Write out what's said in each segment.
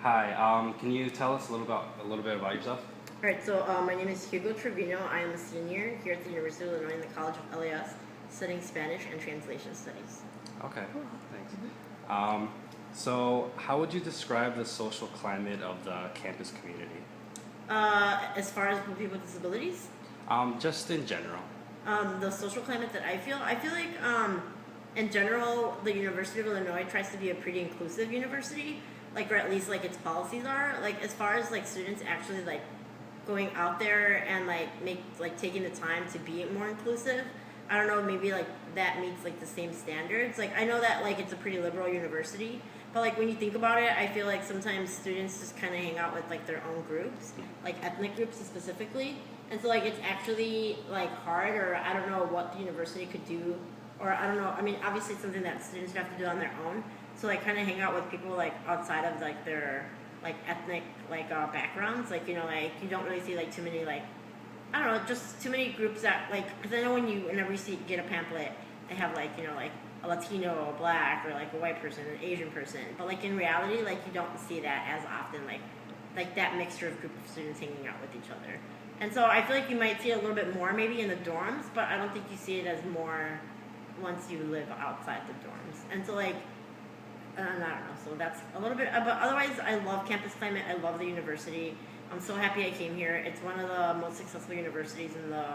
Hi, can you tell us a little bit about yourself? All right, so my name is Hugo Trevino. I am a senior here at the University of Illinois in the College of LAS, studying Spanish and Translation Studies. Okay, thanks. So, how would you describe the social climate of the campus community? As far as people with disabilities, Just in general. the social climate that I feel like in general, the University of Illinois tries to be a pretty inclusive university, like or at least like its policies are. Like as far as like students actually like going out there and like taking the time to be more inclusive. I don't know, maybe like that meets like the same standards. Like I know that like it's a pretty liberal university, but like when you think about it, I feel like sometimes students just kind of hang out with like their own groups, like ethnic groups specifically. And so like it's actually like hard, or I don't know what the university could do, or I don't know. I mean, obviously it's something that students have to do on their own. So like kind of hang out with people like outside of like their like ethnic like backgrounds. Like like you don't really see like too many like I don't know, just too many groups that like because I know whenever you see get a pamphlet, they have like like a Latino, a black, or like a white person, an Asian person. But like in reality, like you don't see that as often, like that mixture of group of students hanging out with each other. And so I feel like you might see it a little bit more maybe in the dorms, but I don't think you see it as more once you live outside the dorms. And so like I don't know. So that's a little bit. But otherwise, I love campus climate. I love the university. I'm so happy I came here. It's one of the most successful universities in the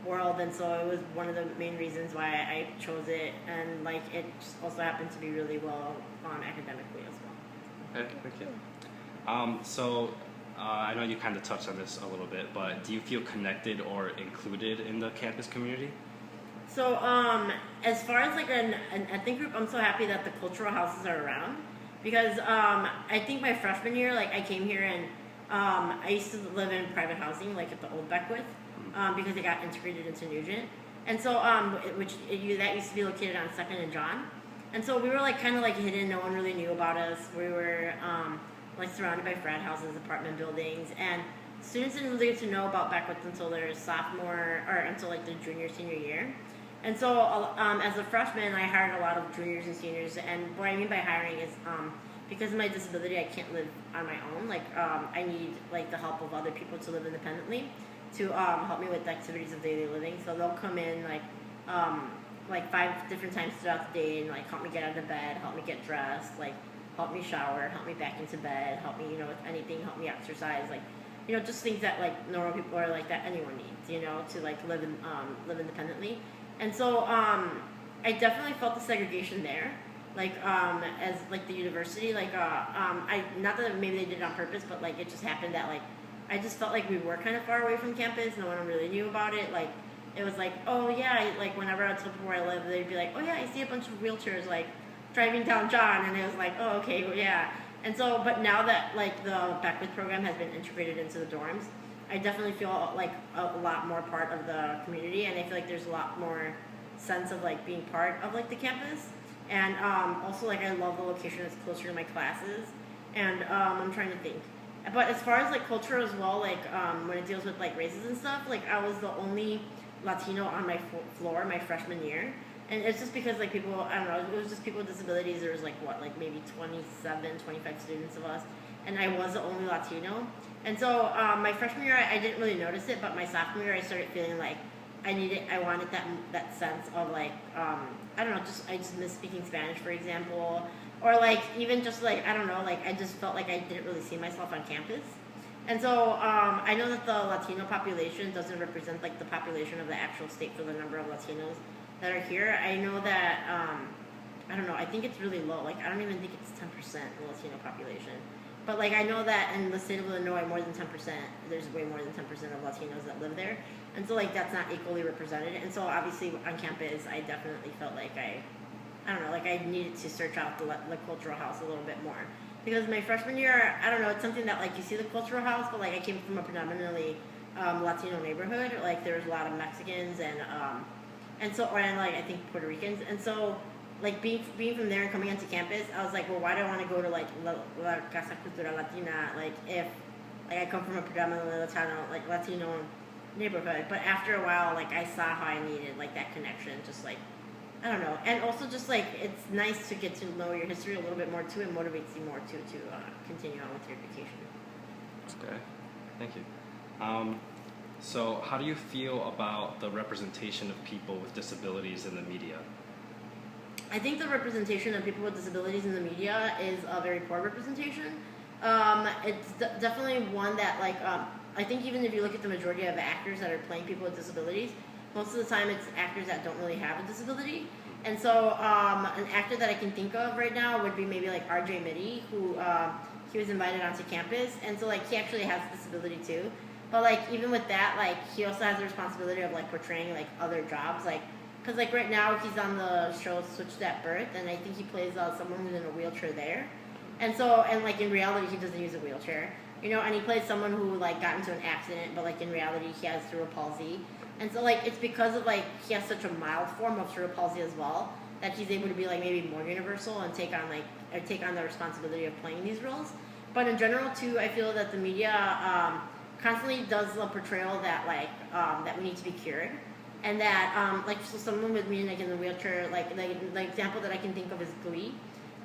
world, and so it was one of the main reasons why I chose it. And like it just also happened to be really well academically as well. Okay, thank you. I know you kind of touched on this a little bit, but do you feel connected or included in the campus community? So, as far as like an ethnic group, I'm so happy that the cultural houses are around because I think my freshman year, like I came here and I used to live in private housing, like at the old Beckwith, because it got integrated into Nugent, and so that used to be located on Second and John, and so we were like kind of like hidden. No one really knew about us. We were like surrounded by frat houses, apartment buildings, and students didn't really get to know about Beckwith until their sophomore or until like their junior senior year. And so, as a freshman, I hired a lot of juniors and seniors. And what I mean by hiring is, because of my disability, I can't live on my own. Like, I need like the help of other people to live independently, to help me with the activities of daily living. So they'll come in like 5 different times throughout the day and like help me get out of bed, help me get dressed, like help me shower, help me back into bed, help me with anything, help me exercise, like just things that like normal people are like that anyone needs, to like live independently. And so I definitely felt the segregation there, like as like the university, like I not that maybe they did it on purpose, but like it just happened that like I just felt like we were kind of far away from campus. No one really knew about it. Like it was like, oh yeah, like whenever I would tell people where I live, they'd be like, oh yeah, I see a bunch of wheelchairs like driving down John, and it was like, oh okay, well, yeah. And so, but now that like the Beckwith program has been integrated into the dorms, I definitely feel like a lot more part of the community, and I feel like there's a lot more sense of like being part of like the campus. And also like I love the location; it's closer to my classes. And I'm trying to think. But as far as like culture as well, like when it deals with like races and stuff, like I was the only Latino on my floor my freshman year, and it's just because like people I don't know, it was just people with disabilities. There was like what, like maybe 27, 25 students of us, and I was the only Latino. And so my freshman year I didn't really notice it, but my sophomore year I started feeling like I wanted that sense of like I don't know, just I just miss speaking Spanish, for example, or like even just like I don't know, like I just felt like I didn't really see myself on campus. And so I know that the Latino population doesn't represent like the population of the actual state for the number of Latinos that are here. I know that I don't know. I think it's really low. Like I don't even think it's 10% the Latino population. But like I know that in the state of Illinois, more than 10%. There's way more than 10% of Latinos that live there, and so like that's not equally represented. And so obviously on campus, I definitely felt like I don't know, like I needed to search out the cultural house a little bit more because my freshman year, I don't know, it's something that like you see the cultural house, but like I came from a predominantly Latino neighborhood. Like there was a lot of Mexicans and so and like I think Puerto Ricans, and so like being from there and coming onto campus, I was like, well, why do I want to go to like La Casa Cultural Latina? Like if like I come from a predominantly Latino neighborhood, but after a while, like I saw how I needed like that connection, just like I don't know, and also just like it's nice to get to know your history a little bit more too. It motivates you more too to continue on with your education. Okay, thank you. Um, so, how do you feel about the representation of people with disabilities in the media? I think the representation of people with disabilities in the media is a very poor representation. It's definitely one that, like, I think even if you look at the majority of actors that are playing people with disabilities, most of the time it's actors that don't really have a disability. And so, an actor that I can think of right now would be maybe like R.J. Mitty, who he was invited onto campus, and so like he actually has a disability too. But like even with that, like he also has the responsibility of like portraying like other jobs, like because like right now he's on the show Switched at Birth, and I think he plays someone who's in a wheelchair there, and so and like in reality he doesn't use a wheelchair, you know, and he plays someone who like got into an accident, but like in reality he has cerebral palsy, and so like it's because of like he has such a mild form of cerebral palsy as well that he's able to be like maybe more universal and take on like or take on the responsibility of playing these roles. But in general too, I feel that the media constantly does the portrayal that like that we need to be cured, and that like so someone with me like in the wheelchair, like the example that I can think of is Glee.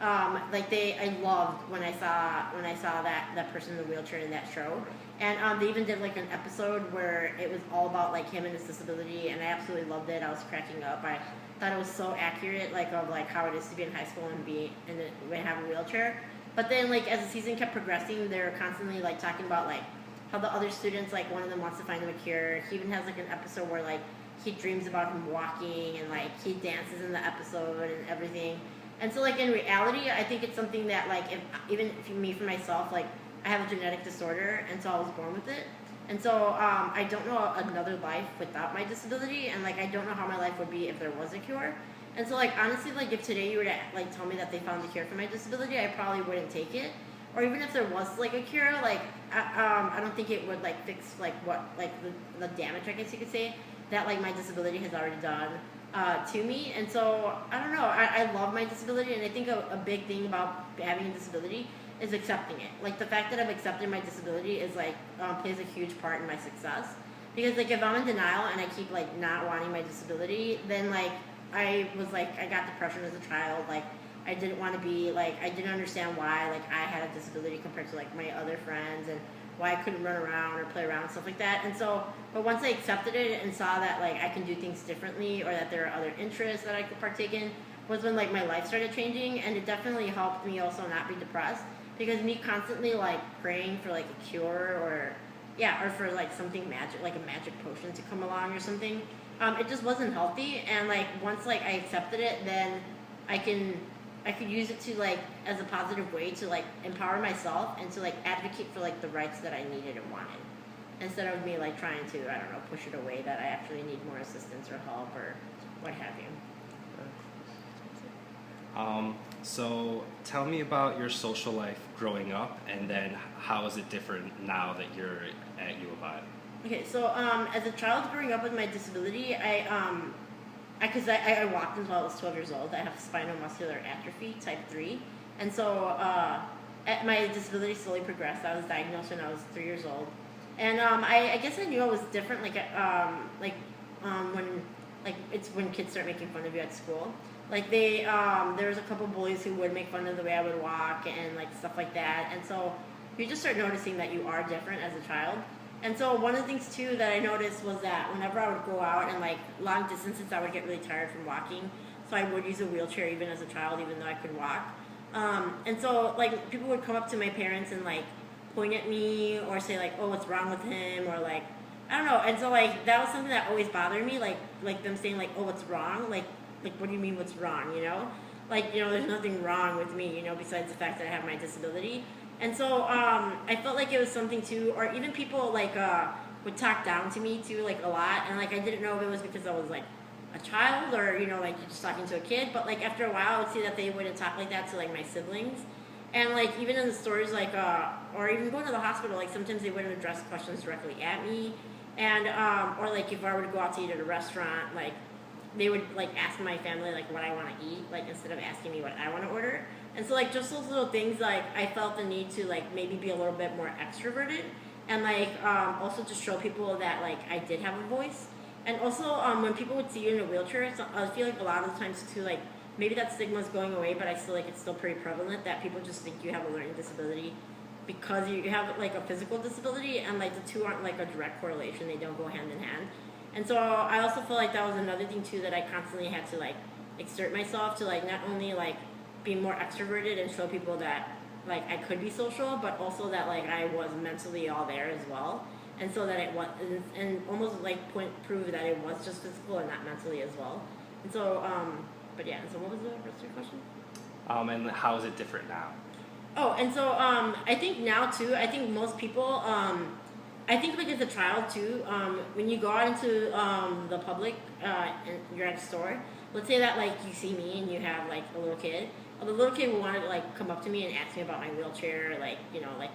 Like I loved when I saw that person in the wheelchair in that show, and they even did like an episode where it was all about like him and his disability, and I absolutely loved it. I was cracking up. I thought it was so accurate, like of like how it is to be in high school and be and have a wheelchair. But then like as the season kept progressing, they're constantly like talking about like how the other students, like one of them wants to find him a cure. He even has like an episode where like he dreams about him walking, and like he dances in the episode and everything. And so like in reality, I think it's something that like if even if me for myself, like I have a genetic disorder, and so I was born with it. And so I don't know another life without my disability, and like I don't know how my life would be if there was a cure. And so like honestly, like if today you were to like tell me that they found a cure for my disability, I probably wouldn't take it. Or even if there was like a cure, like I don't think it would like fix like what like the damage, I guess you could say, that like my disability has already done to me. And so I don't know. I love my disability, and I think a big thing about having a disability is accepting it. Like the fact that I've accepted my disability is like plays a huge part in my success. Because like if I'm in denial and I keep like not wanting my disability, then like I got depression as a child. Like I didn't want to be like I didn't understand why like I had a disability compared to like my other friends, and why I couldn't run around or play around and stuff like that. And so, but once I accepted it and saw that like I can do things differently, or that there are other interests that I could partake in, was when like my life started changing. And it definitely helped me also not be depressed, because me constantly like praying for like a cure, or yeah, or for like something magic, like a magic potion to come along or something, it just wasn't healthy. And like once like I accepted it, then I could use it to like as a positive way to like empower myself and to like advocate for like the rights that I needed and wanted, instead of me like trying to, I don't know, push it away that I actually need more assistance or help or what have you. So tell me about your social life growing up, and then how is it different now that you're at U of I? Okay, so as a child growing up with my disability, I walked until I was 12 years old. I have spinal muscular atrophy type 3. And so my disability slowly progressed. I was diagnosed when I was 3 years old. And I guess I knew I was different, when it's when kids start making fun of you at school. Like there was a couple bullies who would make fun of the way I would walk and like stuff like that. And so you just start noticing that you are different as a child. And so one of the things too that I noticed was that whenever I would go out and like long distances, I would get really tired from walking. So I would use a wheelchair even as a child, even though I could walk. And so like people would come up to my parents and like point at me or say like, "Oh, what's wrong with him?" or like, I don't know. And so like that was something that always bothered me, like them saying like, "Oh, what's wrong?" Like what do you mean what's wrong? You know, like there's nothing wrong with me, besides the fact that I have my disability. And so I felt like it was something too, or even people like would talk down to me too, like a lot, and like I didn't know if it was because I was like a child or like you're just talking to a kid. But like after a while, I would see that they wouldn't talk like that to like my siblings, and like even in the stories like or even going to the hospital, like sometimes they wouldn't address questions directly at me, and or like if I were to go out to eat at a restaurant, like they would like ask my family like what I want to eat, like instead of asking me what I want to order. And so like just those little things, like I felt the need to like maybe be a little bit more extroverted, and like also to show people that like I did have a voice. And also, when people would see you in a wheelchair, so I feel like a lot of the times too, like maybe that stigma is going away, but I feel like it's still pretty prevalent that people just think you have a learning disability because you have like a physical disability, and like the two aren't like a direct correlation; they don't go hand in hand. And so I also feel like that was another thing too that I constantly had to like exert myself to like not only like be more extroverted and show people that like I could be social, but also that like I was mentally all there as well, and so that it was and almost like prove that it was just physical and not mentally as well. And so, but yeah. So what was the rest of your question? And how is it different now? Oh, and so I think now too. I think most people. I think like as a child too. When you go out into the public and you're at a store, let's say that like you see me and you have like a little kid. The little kid will want to like come up to me and ask me about my wheelchair, like like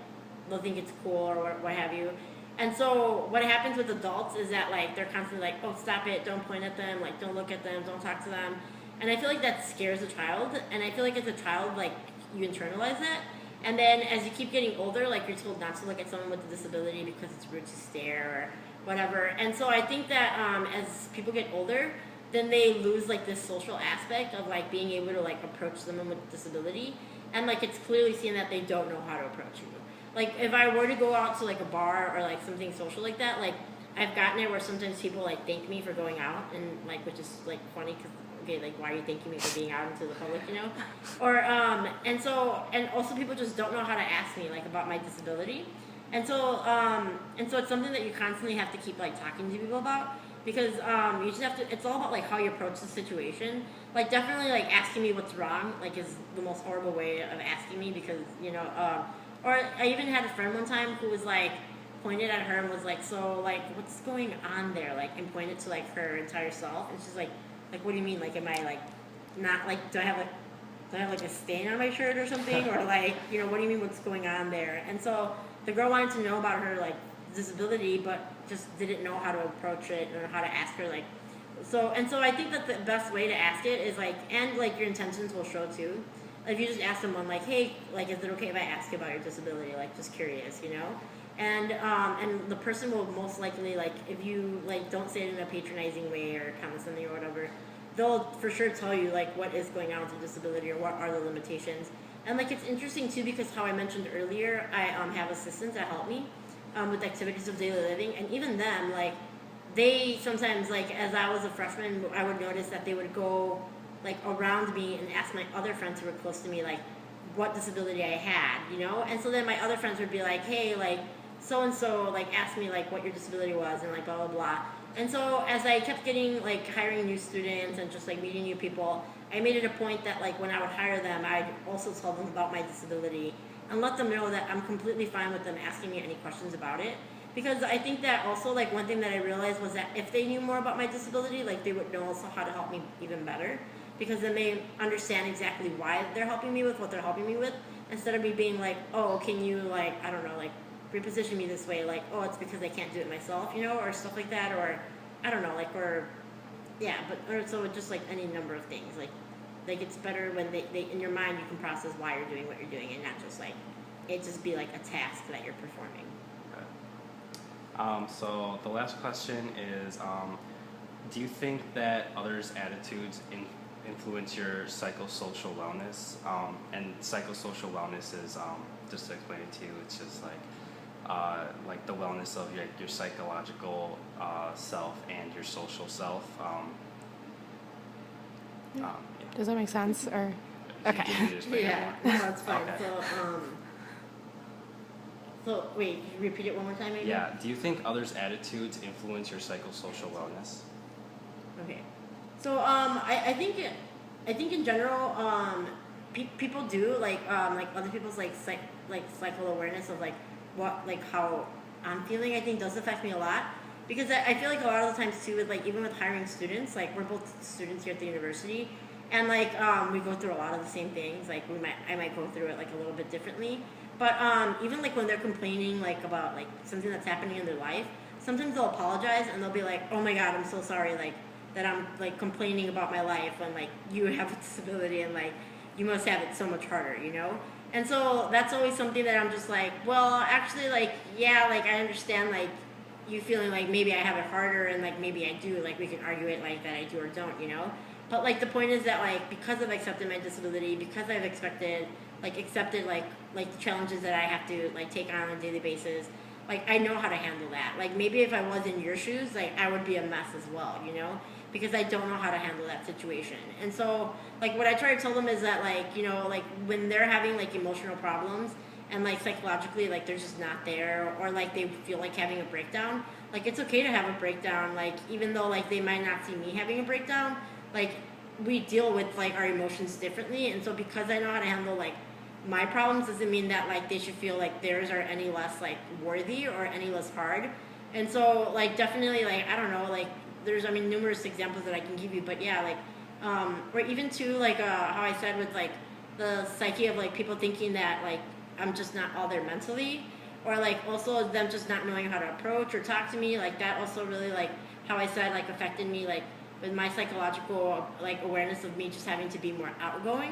they'll think it's cool or what have you. And so what happens with adults is that like they're constantly like, oh, stop it, don't point at them, like don't look at them, don't talk to them. And I feel like that scares a child. And I feel like as a child, like you internalize that. And then as you keep getting older, like you're told not to look at someone with a disability because it's rude to stare or whatever. And so I think that as people get older, then they lose like this social aspect of like being able to like approach someone with a disability. And like it's clearly seen that they don't know how to approach you. Like if I were to go out to like a bar or like something social like that, like I've gotten it where sometimes people like thank me for going out, and like which is like funny because okay, like why are you thanking me for being out into the public, Or and so and also people just don't know how to ask me like about my disability, and so it's something that you constantly have to keep like talking to people about because you just have to. It's all about like how you approach the situation. Like definitely like asking me what's wrong like is the most horrible way of asking me because or I even had a friend one time who was like pointed at her and was like, so like what's going on there, like, and pointed to like her entire self, and she's like what do you mean, like am I like not like do I have like a stain on my shirt or something, or like what do you mean what's going on there? And so the girl wanted to know about her like disability but just didn't know how to approach it or how to ask her like so I think that the best way to ask it is like, and like your intentions will show too. If you just ask someone like, hey, like is it okay if I ask about your disability, like just curious, and the person will most likely, like if you like don't say it in a patronizing way or condescending or whatever, they'll for sure tell you like what is going on with the disability or what are the limitations. And like it's interesting too because how I mentioned earlier, I have assistants that help me with activities of daily living, and even them like they sometimes like as I was a freshman, I would notice that they would go like around me and ask my other friends who were close to me like what disability I had, and so then my other friends would be like, hey, like so and so like asked me like what your disability was and like blah blah blah. And so as I kept getting like hiring new students and just like meeting new people, I made it a point that like when I would hire them, I'd also tell them about my disability and let them know that I'm completely fine with them asking me any questions about it. Because I think that also like one thing that I realized was that if they knew more about my disability, like they would know also how to help me even better. Because then they understand exactly why they're helping me with what they're helping me with, instead of me being like, oh, can you like, I don't know, like reposition me this way, like, oh, it's because I can't do it myself, or stuff like that, or I don't know, like, or yeah, but or so just like any number of things, like it's better when they in your mind you can process why you're doing what you're doing and not just like it just be like a task that you're performing. Okay. So the last question is, do you think that others' attitudes influence your psychosocial wellness? And psychosocial wellness is, just to explain it to you, it's just like the wellness of your psychological self and your social self. Yeah. Does that make sense? Or okay. Yeah, no, that's fine. Okay. So wait, can you repeat it one more time, maybe? Yeah. Do you think others' attitudes influence your psychosocial wellness? Okay. So I think in general people do like other people's like psycho awareness of like what like how I'm feeling. I think does affect me a lot because I feel like a lot of the times too with like even with hiring students, like we're both students here at the university, and like we go through a lot of the same things. Like I might go through it like a little bit differently, but even like when they're complaining like about like something that's happening in their life, sometimes they'll apologize and they'll be like, oh my god, I'm so sorry, like that I'm like complaining about my life when like you have a disability and like you must have it so much harder, And so that's always something that I'm just like, well, actually, like, yeah, like I understand, like you feeling like maybe I have it harder and like maybe I do, like we can argue it like that I do or don't, you know. But like the point is that like because I've accepted my disability, because I've accepted like the challenges that I have to like take on a daily basis, like I know how to handle that. Like maybe if I was in your shoes, like I would be a mess as well, you know, because I don't know how to handle that situation. And so like what I try to tell them is that like, you know, like when they're having like emotional problems and like psychologically like they're just not there, or like they feel like having a breakdown, like it's okay to have a breakdown, like even though like they might not see me having a breakdown, like we deal with like our emotions differently. And so because I know how to handle like my problems doesn't mean that like they should feel like theirs are any less like worthy or any less hard. And so like definitely like I don't know, like there's I mean numerous examples that I can give you, but yeah, like or even too like how I said with like the psyche of like people thinking that like I'm just not all there mentally, or like also them just not knowing how to approach or talk to me, like that also really like how I said like affected me like with my psychological like awareness of me just having to be more outgoing.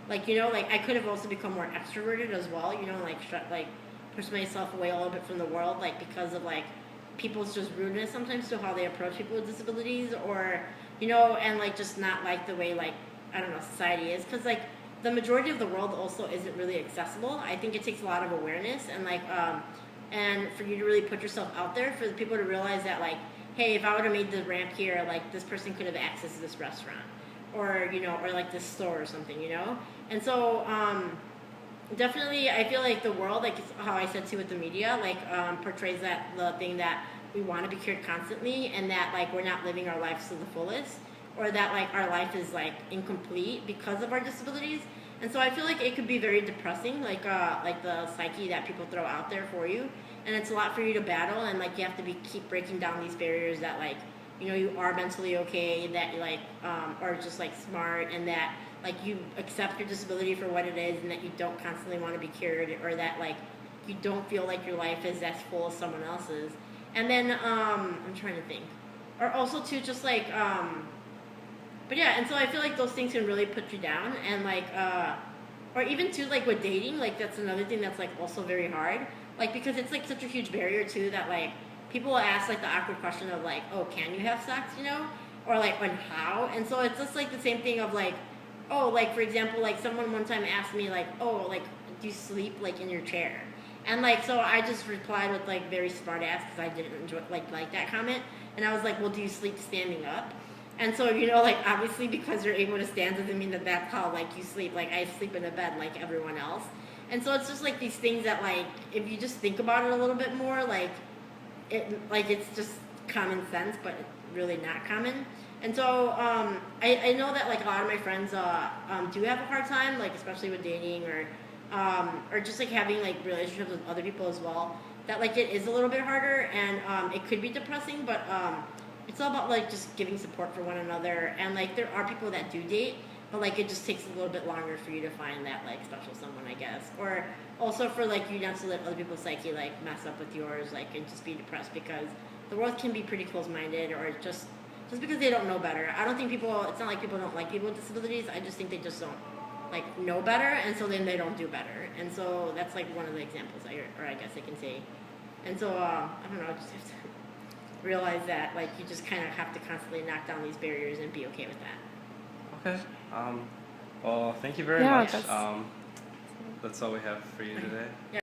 Like you know, like I could have also become more extroverted as well, you know, like like push myself away a little bit from the world, like because of like people's just rudeness sometimes to how they approach people with disabilities, or you know, and like just not like the way like I don't know society is, because like the majority of the world also isn't really accessible. I think it takes a lot of awareness and like and for you to really put yourself out there for the people to realize that like, hey, if I would have made the ramp here, like this person could have access to this restaurant, or you know, or like this store or something, you know. And so definitely I feel like the world, like how I said too with the media, like portrays that the thing that we want to be cured constantly, and that like we're not living our lives to the fullest, or that like our life is like incomplete because of our disabilities. And so I feel like it could be very depressing, like the psyche that people throw out there for you, and it's a lot for you to battle, and like you have to keep breaking down these barriers that like you know you are mentally okay, that you like are just like smart, and that like you accept your disability for what it is, and that you don't constantly want to be cured, or that like you don't feel like your life is as full as someone else's. And then I'm trying to think, or also too just like but yeah, and so I feel like those things can really put you down, and like or even too like with dating, like that's another thing that's like also very hard, like because it's like such a huge barrier too, that like people will ask like the awkward question of like, oh, can you have sex, you know, or like when how. And so it's just like the same thing of like, oh, like for example, like someone one time asked me like, oh, like do you sleep like in your chair, and like so I just replied with like very smart ass, because I didn't enjoy like that comment, and I was like, well, do you sleep standing up? And so, you know, like obviously because you're able to stand doesn't mean that that's how like you sleep. Like I sleep in a bed like everyone else. And so it's just like these things that like if you just think about it a little bit more, it's just common sense, but really not common. And so I know that like a lot of my friends do have a hard time, like especially with dating, or just like having like relationships with other people as well. That like it is a little bit harder, and it could be depressing, but it's all about like just giving support for one another. And like there are people that do date, but like it just takes a little bit longer for you to find that like special someone, I guess. Or also for like you not to let other people's psyche like mess up with yours, like and just be depressed, because the world can be pretty close-minded, or just because they don't know better. I don't think people, it's not like people don't like people with disabilities, I just think they just don't like know better, and so then they don't do better. And so that's like one of the examples I guess I can say. And so I don't know, I just have to realize that like you just kind of have to constantly knock down these barriers and be okay with that. Okay. Well, thank you very Yeah, much. That's all we have for you today. Yeah.